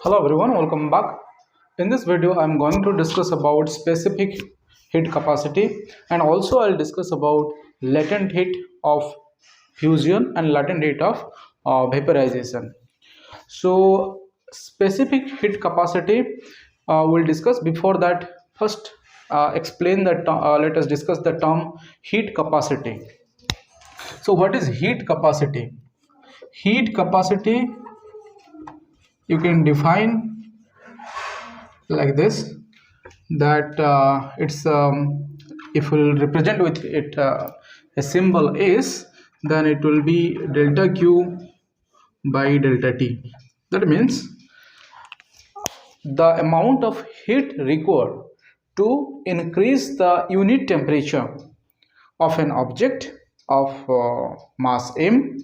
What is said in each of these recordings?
Hello everyone, welcome back. In this video, I'm going to discuss about specific heat capacity, and also I'll discuss about latent heat of fusion and latent heat of vaporization. So specific heat capacity we'll discuss. Before that, first explain that let us discuss the term heat capacity. So what is heat capacity? Heat capacity you can define like this, that it's if we'll represent with it a symbol is, then it will be delta Q by delta T. That means the amount of heat required to increase the unit temperature of an object of mass m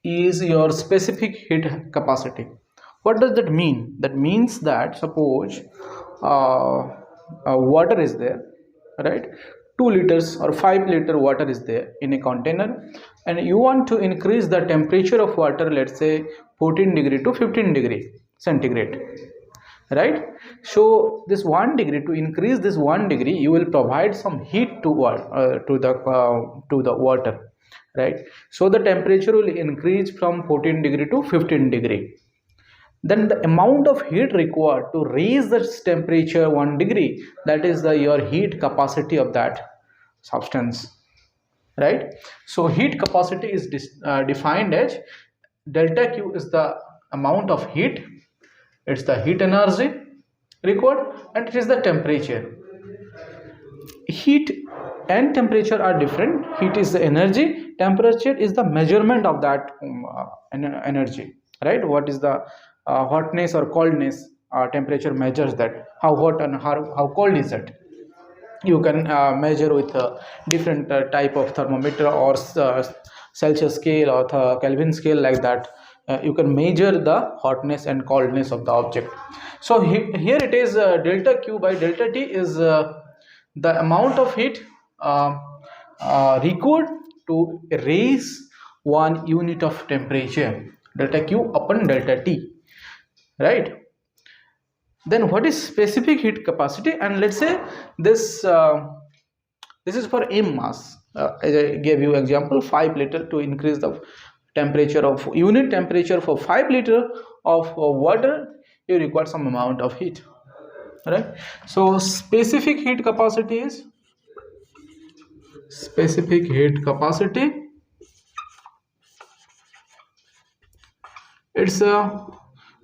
is your specific heat capacity. What does that mean? That means that suppose water is there, right? 2 liters or 5 liter water is there in a container, and you want to increase the temperature of water, let's say 14 degree to 15 degree centigrade, right? So this 1 degree, to increase this 1 degree, you will provide some heat to the water, right? So the temperature will increase from 14 degree to 15 degree. Then the amount of heat required to raise this temperature 1 degree, that is your heat capacity of that substance, right? So heat capacity is defined as delta Q is the amount of heat, it's the heat energy required, and it is the temperature. Heat and temperature are different. Heat is the energy, temperature is the measurement of that energy, right? What is the hotness or coldness? Temperature measures that, how hot and how cold is it. You can measure with different type of thermometer or Celsius scale or Kelvin scale, like that. You can measure the hotness and coldness of the object. So here it is delta Q by delta T is the amount of heat required to raise 1 unit of temperature, delta Q upon delta T, right? Then what is specific heat capacity? And let's say this this is for m mass. As I gave you example, 5 liter, to increase the temperature of unit temperature for 5 liter of water, you require some amount of heat, right? So specific heat capacity is it's a,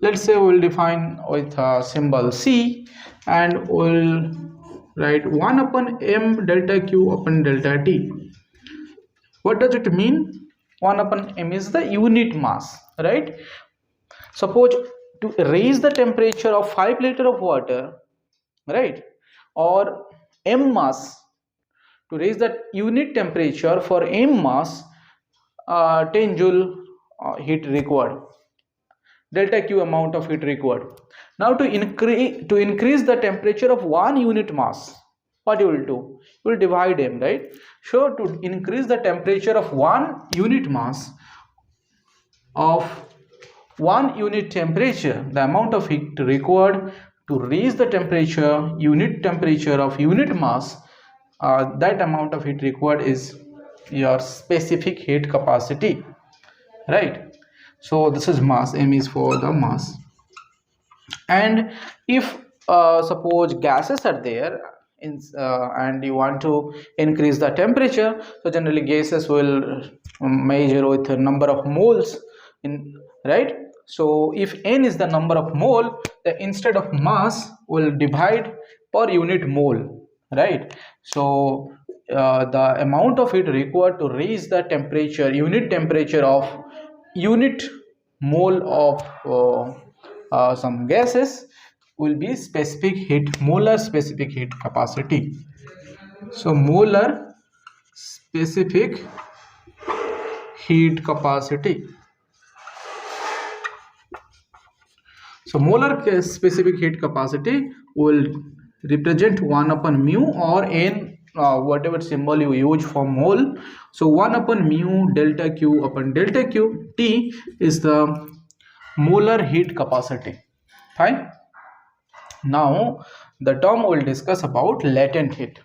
let's say we'll define with a symbol C, and we'll write 1 upon m delta Q upon delta T. What does it mean? 1 upon m is the unit mass, right? Suppose to raise the temperature of 5 liter of water, right, or m mass, to raise that unit temperature for m mass, 10 joule heat required, delta Q amount of heat required. Now to increase the temperature of 1 unit mass, what you will do? You will divide m, right? So to increase the temperature of 1 unit mass of 1 unit temperature, the amount of heat required to raise the temperature, unit temperature of unit mass, that amount of heat required is your specific heat capacity, right? So this is mass, m is for the mass. And if suppose gases are there and you want to increase the temperature, so generally gases will measure with a number of moles in, right? So if n is the number of mole, the instead of mass will divide per unit mole, right? So the amount of heat required to raise the temperature, unit temperature of unit mole of some gases will be specific heat, molar specific heat capacity. So molar specific heat capacity. So molar specific heat capacity will represent 1 upon mu or n whatever symbol you use for mole. So 1 upon mu delta Q upon delta Q T is the molar heat capacity. Fine. Now the term we'll discuss about latent heat.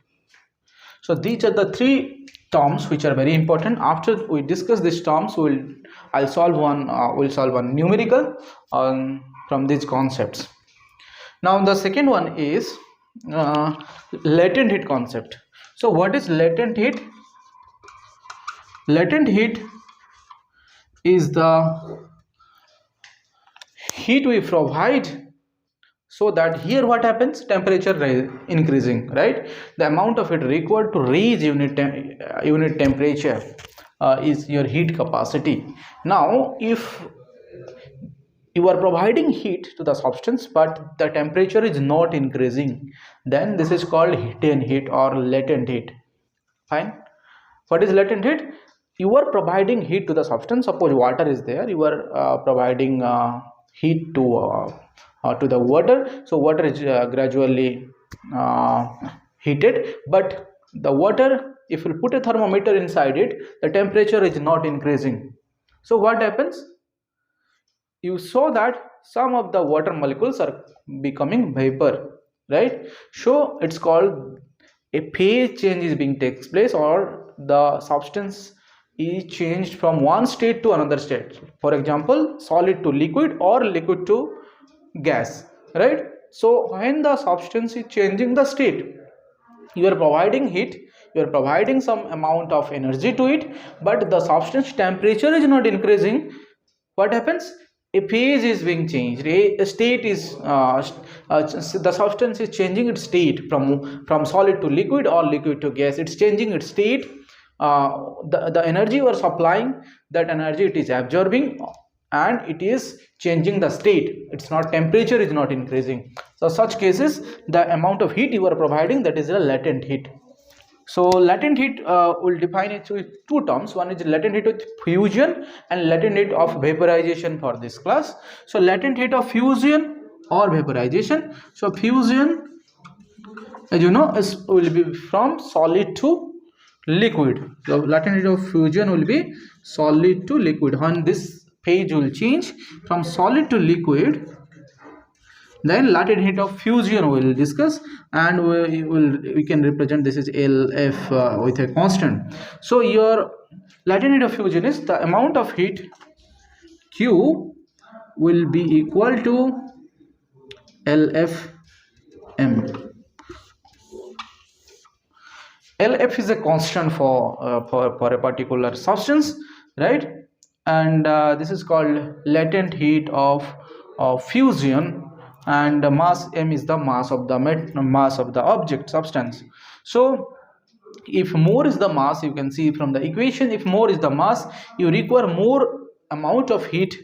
So these are the three terms which are very important. After we discuss these terms, we'll solve one numerical from these concepts. Now the second one is uh, latent heat concept. So what is latent heat? Latent heat is the heat we provide, so that here what happens, temperature increasing, right? The amount of heat required to reach unit temperature is your heat capacity. Now if you are providing heat to the substance but the temperature is not increasing, then this is called hidden heat or latent heat. Fine. What is latent heat? You are providing heat to the substance. Suppose water is there, you are providing heat to the water. So water is gradually heated, but the water, if you put a thermometer inside it, the temperature is not increasing. So what happens? You saw that some of the water molecules are becoming vapor, right? So it's called a phase change is being takes place, or the substance is changed from one state to another state. For example, solid to liquid or liquid to gas, right? So when the substance is changing the state, you are providing heat, you are providing some amount of energy to it, but the substance temperature is not increasing. What happens? A phase is being changed, a state is the substance is changing its state from solid to liquid or liquid to gas. It's changing its state. The energy you are supplying, that energy it is absorbing and it is changing the state. It's not, temperature is not increasing. So such cases, the amount of heat you are providing, that is a latent heat. So latent heat will define it with two terms. One is latent heat with fusion and latent heat of vaporization for this class. So latent heat of fusion or vaporization. So fusion, as you know, will be from solid to liquid. So latent heat of fusion will be solid to liquid. When this phase will change from solid to liquid, then latent heat of fusion we will discuss, and we can represent this is LF with a constant. So your latent heat of fusion is the amount of heat Q will be equal to LFM. LF is a constant for a particular substance, right? And this is called latent heat of fusion, and the mass m is the mass of the object substance. So if more is the mass, you can see from the equation, if more is the mass, you require more amount of heat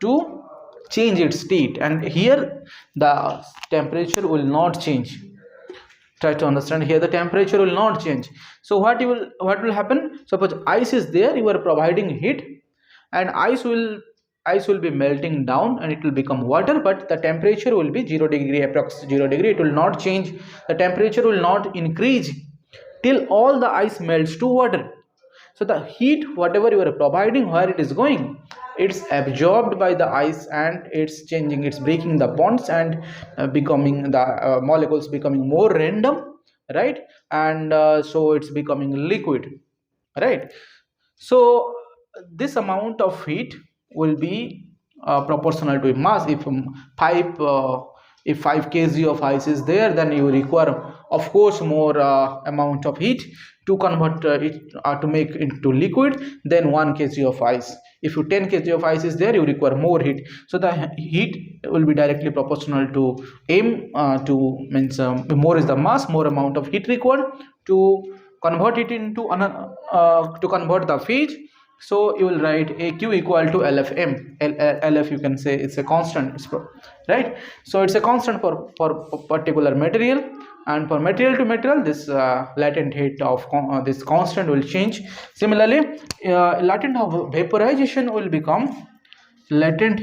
to change its state, and here the temperature will not change. Try to understand, here the temperature will not change. So what will happen? Suppose ice is there, you are providing heat, and ice will be melting down and it will become water, but the temperature will be 0 degree, approx 0 degree. It will not change, the temperature will not increase till all the ice melts to water. So the heat whatever you are providing, where it is going, it's absorbed by the ice and it's changing, it's breaking the bonds and becoming the molecules becoming more random, right? And so it's becoming liquid, right? So this amount of heat will be proportional to mass. If 5 kg of ice is there, then you require of course more amount of heat to convert it to make into liquid than 1 kg of ice. If you 10 kg of ice is there, you require more heat. So the heat will be directly proportional to m, to means more is the mass, more amount of heat required to convert it into to convert the phase. So you will write AQ equal to LFM. LF you can say it's a constant, right? So it's a constant for particular material, and for material to material, this latent heat of this constant will change. Similarly, latent of vaporization will become latent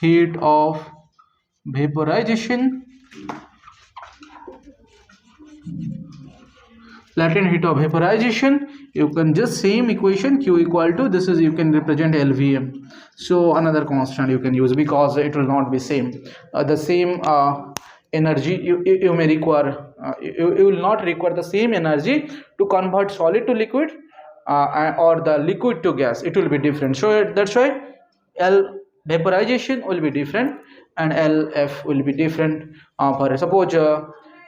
heat of vaporization Latent heat of vaporization, you can just same equation Q equal to this is, you can represent LVM. So another constant you can use because it will not be same the same energy you may require, you will not require the same energy to convert solid to liquid or the liquid to gas. It will be different, so that's why L vaporization will be different and LF will be different. For suppose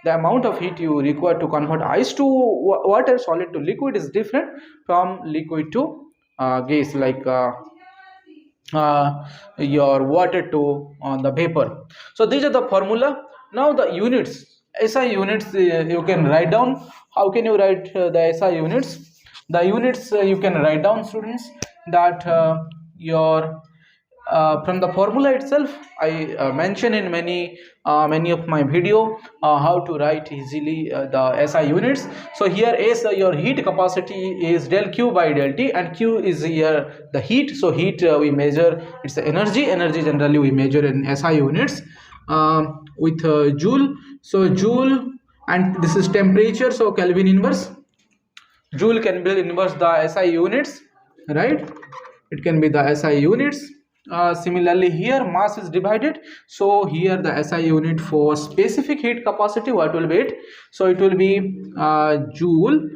the amount of heat you require to convert ice to water, solid to liquid, is different from liquid to gas, like your water to the vapor. So these are the formula. Now the units, SI units, you can write down. How can you write the SI units? The units you can write down, students, that your from the formula itself I mention in many of my video how to write easily the SI units. So here S, your heat capacity is del Q by del T, and Q is here the heat. So heat we measure, it's the energy generally we measure in SI units with joule. So joule, and this is temperature, so Kelvin inverse. Joule can be inverse the SI units, right? It can be the SI units. Similarly here mass is divided, so here the SI unit for specific heat capacity, what will be it? So it will be joule,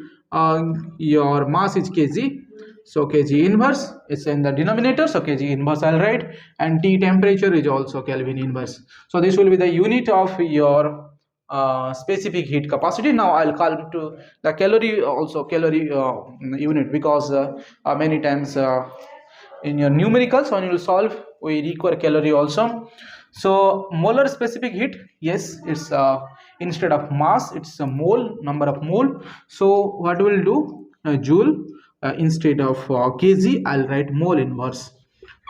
your mass is kg, so kg inverse is in the denominator, so kg inverse I'll write, and T temperature is also Kelvin inverse. So this will be the unit of your specific heat capacity. Now I'll come to the calorie, also calorie unit, because many times in your numericals when you will solve we require calorie also. So molar specific heat, yes, it's instead of mass it's a mole, number of mole. So what we'll do, joule, instead of kg I'll write mole inverse.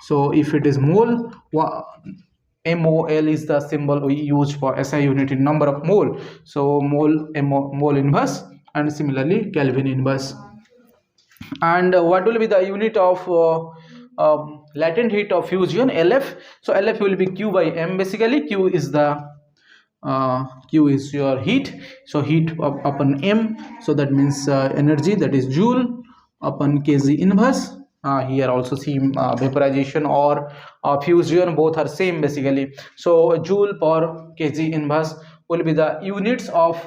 So if it is mole, MOL is the symbol we use for SI unit in number of mole. So mole, mole inverse, and similarly Kelvin inverse. And what will be the unit of latent heat of fusion, LF? So LF will be Q by M. Basically Q is the Q is your heat, so heat upon M, so that means energy, that is joule upon kg inverse. Here also same vaporization or fusion, both are same basically. So joule per kg inverse will be the units of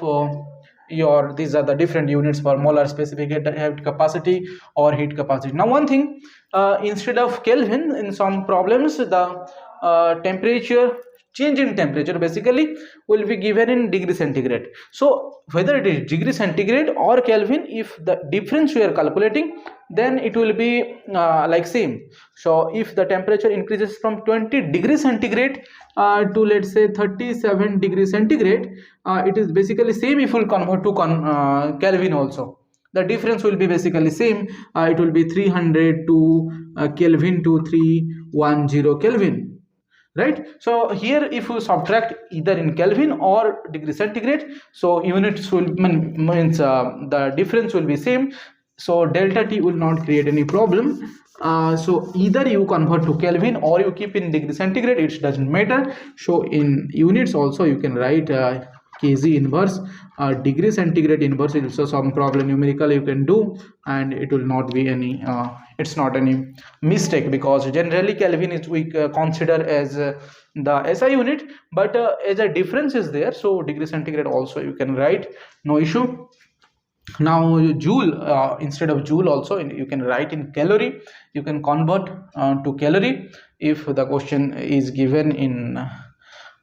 your, these are the different units for molar specific heat capacity or heat capacity. Now one thing, instead of Kelvin in some problems the temperature, change in temperature basically will be given in degree centigrade. So whether it is degree centigrade or Kelvin, if the difference we are calculating, then it will be like same. So if the temperature increases from 20 degrees centigrade to let's say 37 degrees centigrade, it is basically same if we will convert to Kelvin also. The difference will be basically same. It will be 300 to Kelvin to 310 Kelvin, right? So here if you subtract either in Kelvin or degree centigrade, so units will means the difference will be same, so delta T will not create any problem. So either you convert to Kelvin or you keep in degree centigrade, it doesn't matter. So in units also you can write kg inverse, degree centigrade inverse is also some problem numerical you can do, and it will not be any it's not any mistake, because generally Kelvin is we consider as the SI unit, but as a difference is there, so degree centigrade also you can write, no issue. Now joule, instead of joule also you can write in calorie, you can convert to calorie if the question is given in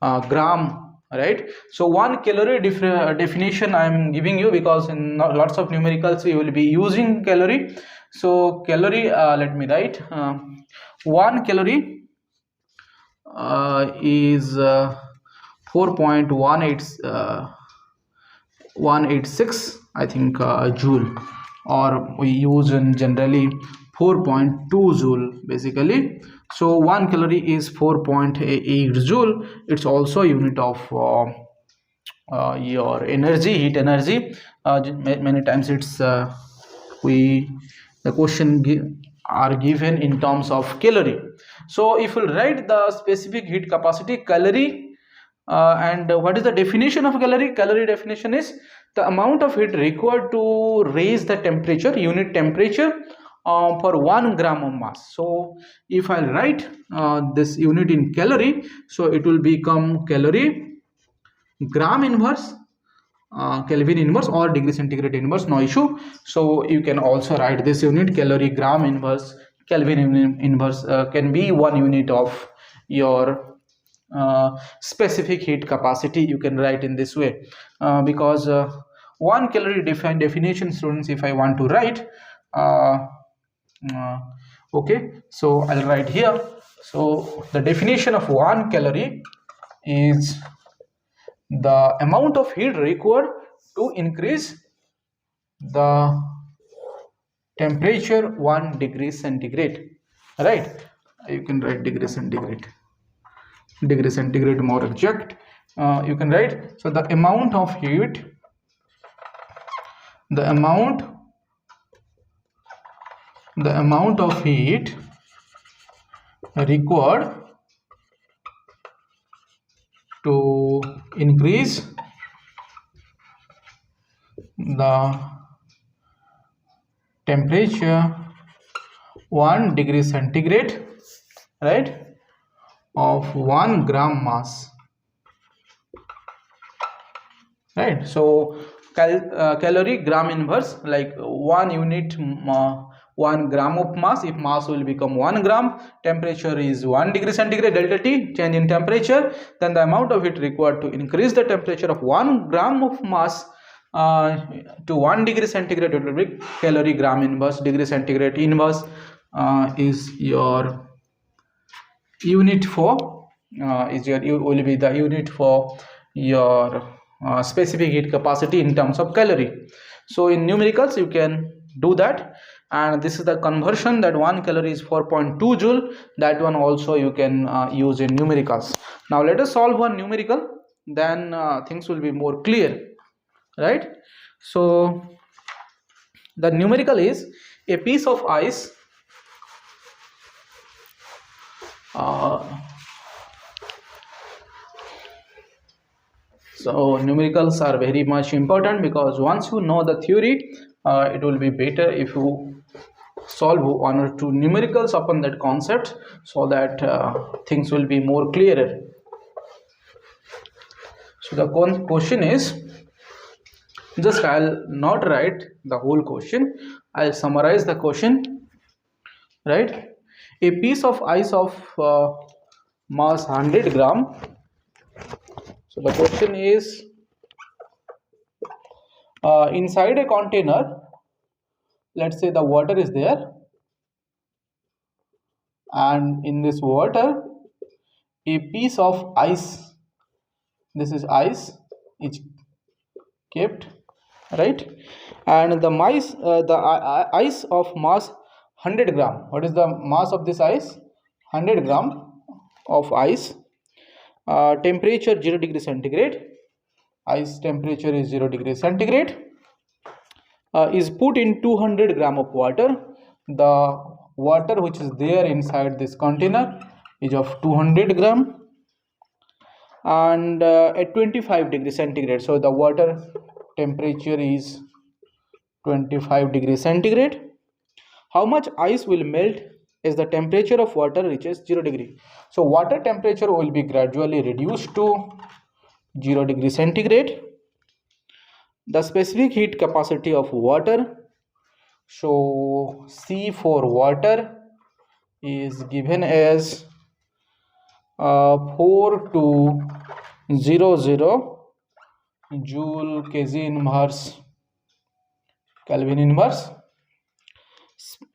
gram, right? So 1 calorie definition I am giving you, because in lots of numericals we will be using calorie. So calorie, let me write 1 calorie is 4.186 I think joule, or we use in generally 4.2 joule basically. So 1 calorie is 4.8 joule. It's also unit of your energy, heat energy. Many times it's the question are given in terms of calorie. So if you write the specific heat capacity, calorie And what is the definition of calorie? Calorie definition is the amount of heat required to raise the temperature, unit temperature, per 1 gram of mass. So if I write this unit in calorie, so it will become calorie gram inverse, Kelvin inverse, or degree centigrade inverse, no issue. So you can also write this unit calorie gram inverse, Kelvin inverse, can be 1 unit of your specific heat capacity. You can write in this way, because 1 calorie definition, students, if I want to write, uh, uh, okay, so I'll write here. So the definition of 1 calorie is the amount of heat required to increase the temperature 1 degree centigrade, right? You can write degree centigrade more exact. You can write, so the amount of heat, the amount of heat required to increase the temperature 1 degree centigrade, right, of 1 gram mass, right? So calorie gram inverse, like 1 unit, 1 gram of mass. If mass will become 1 gram, temperature is 1 degree centigrade, delta T, change in temperature, then the amount of heat required to increase the temperature of 1 gram of mass to 1 degree centigrade will be calorie gram inverse. Degree centigrade inverse is your unit for will be the unit for your specific heat capacity in terms of calorie. So in numericals you can do that, and this is the conversion, that 1 calorie is 4.2 joule. That one also you can use in numericals. Now let us solve one numerical, then things will be more clear, right? So the numerical is a piece of ice, so numericals are very much important, because once you know the theory, it will be better if you solve 1 or 2 numericals upon that concept, so that things will be more clearer. So the question is, just I'll not write the whole question, I'll summarize the question, right? A piece of ice of mass 100 gram. So the question is, inside a container, let's say the water is there, and in this water a piece of ice, this is ice, is kept, right? And the ice of mass 100 gram. What is the mass of this ice? 100 gram of ice. Temperature 0 degree centigrade, ice temperature is 0 degree centigrade, is put in 200 gram of water. The water which is there inside this container is of 200 gram, and at 25 degree centigrade, so the water temperature is 25 degree centigrade. How much ice will melt as the temperature of water reaches 0 degree? So water temperature will be gradually reduced to 0 degree centigrade. The specific heat capacity of water, so C for water is given as 4200 joule kg inverse Kelvin inverse,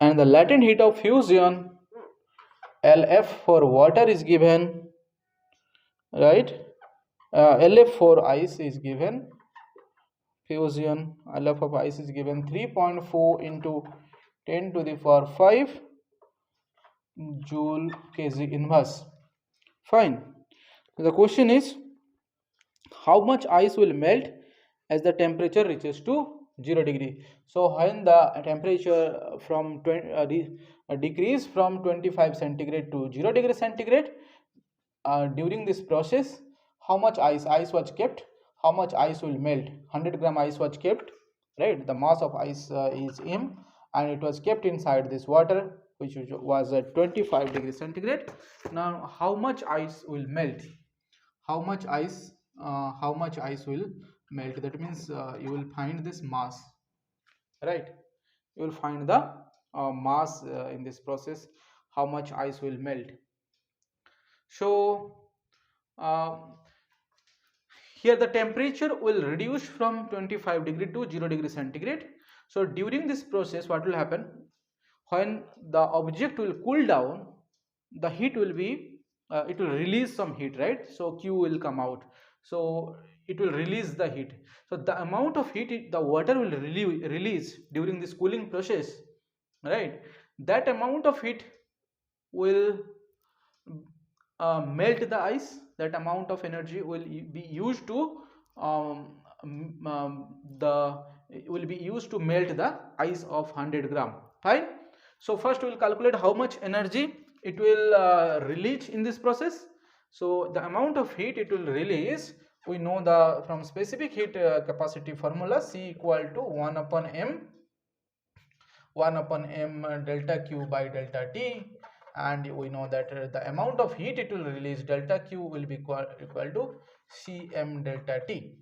and the latent heat of fusion LF for water is given, right? LF for ice is given, fusion LF of ice is given 3.4 into 10 to the power 5 joule kg inverse. Fine. The question is, how much ice will melt as the temperature reaches to 0 degree? So when the temperature from decrease from 25 centigrade to 0 degree centigrade, during this process, how much ice was kept, how much ice will melt. 100 gram ice was kept, right? The mass of ice is m, and it was kept inside this water which was at 25 degrees centigrade. Now how much ice will melt, how much ice will melt? That means you will find this mass, right? You will find the mass in this process, how much ice will melt. So uh, here the temperature will reduce from 25 degree to 0 degree centigrade. So during this process what will happen, when the object will cool down, the heat will be it will release some heat, right? So q will come out, so it will release the heat. So the amount of heat the water will release during this cooling process, right? That amount of heat will melt the ice. That amount of energy will be used to the will be used to melt the ice of 100 gram. Fine. So first we will calculate how much energy it will release in this process. So the amount of heat it will release, we know the from specific heat capacity formula, C equal to 1 upon m delta q by delta T, and we know that the amount of heat it will release, delta q, will be equal to Cm delta T.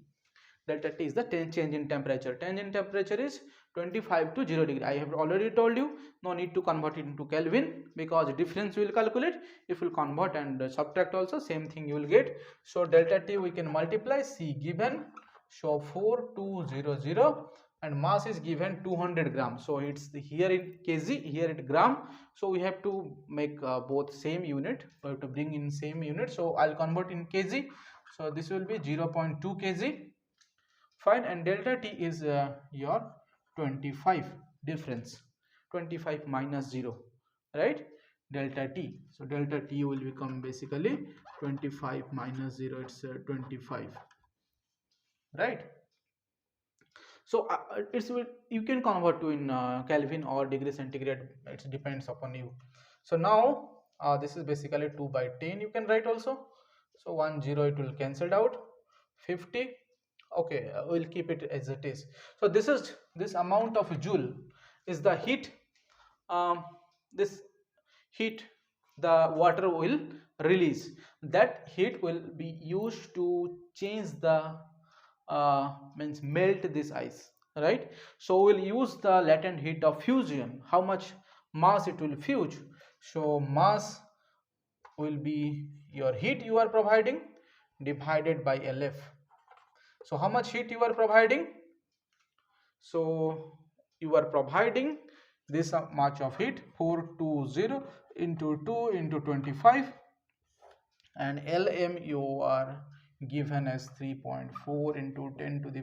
Delta T is the change in temperature. Change in temperature is 25 to 0 degree. I have already told you, no need to convert it into Kelvin, because difference we will calculate. If you convert and subtract also, same thing you will get. So delta T we can multiply, C given, so 4200, and mass is given 200 grams. So it's here in kg, here it gram. So we have to make both same unit. We have to bring in same unit. So I'll convert in kg. So this will be 0.2 kg. Fine. And delta T is your 25 difference. 25 minus 0, right? Delta T. So delta T will become basically 25 minus 0. It's 25, right? So it's you can convert to in Kelvin or degree centigrade, it depends upon you. So now this is basically 2 by 10 you can write also. So 1 0 it will cancelled out, 50. Okay, we'll keep it as it is. So this amount of joule is the heat, this heat the water will release. That heat will be used to change the means melt this ice, right? So we'll use the latent heat of fusion, how much mass it will fuse. So mass will be your heat you are providing divided by LF. So how much heat you are providing? So you are providing this much of heat, 420 into 2 into 25, and Lm you are given as 3.4 into 10 to the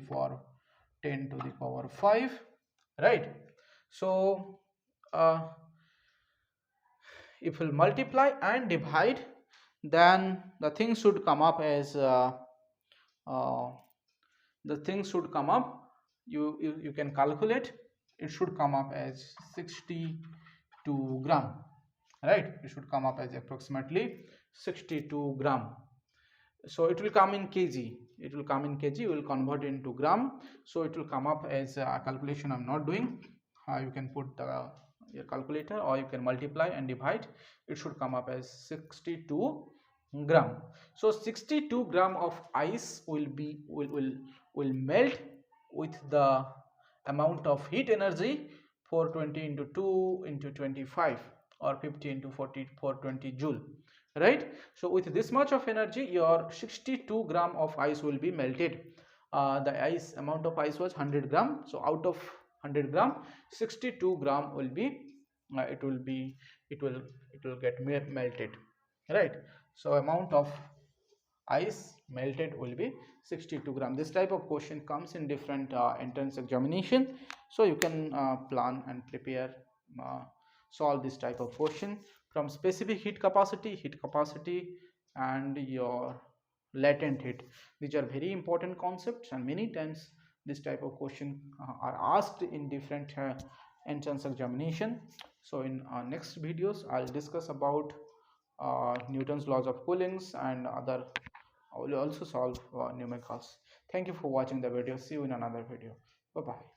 power 5, right? So if we'll multiply and divide, then the thing should come up as you can calculate, it should come up as 62 gram, right? It should come up as approximately 62 gram. So it will come in kg, it will come in kg, we will convert into gram. So it will come up as a calculation I'm not doing. You can put your calculator, or you can multiply and divide. It should come up as 62 gram. So 62 gram of ice will melt with the amount of heat energy 420 into 2 into 25, or 50 into 40, 420 joule, right? So with this much of energy, your 62 gram of ice will be melted. The ice amount of ice was 100 gram. So out of 100 gram, 62 gram will be it will get melted, right? So amount of ice melted will be 62 gram. This type of question comes in different entrance examination, so you can plan and prepare, solve this type of question from specific heat capacity and your latent heat. These are very important concepts, and many times this type of question are asked in different entrance examination. So in next videos I'll discuss about Newton's laws of coolings and other I will also solve numericals. Thank you for watching the video. See you in another video. Bye bye.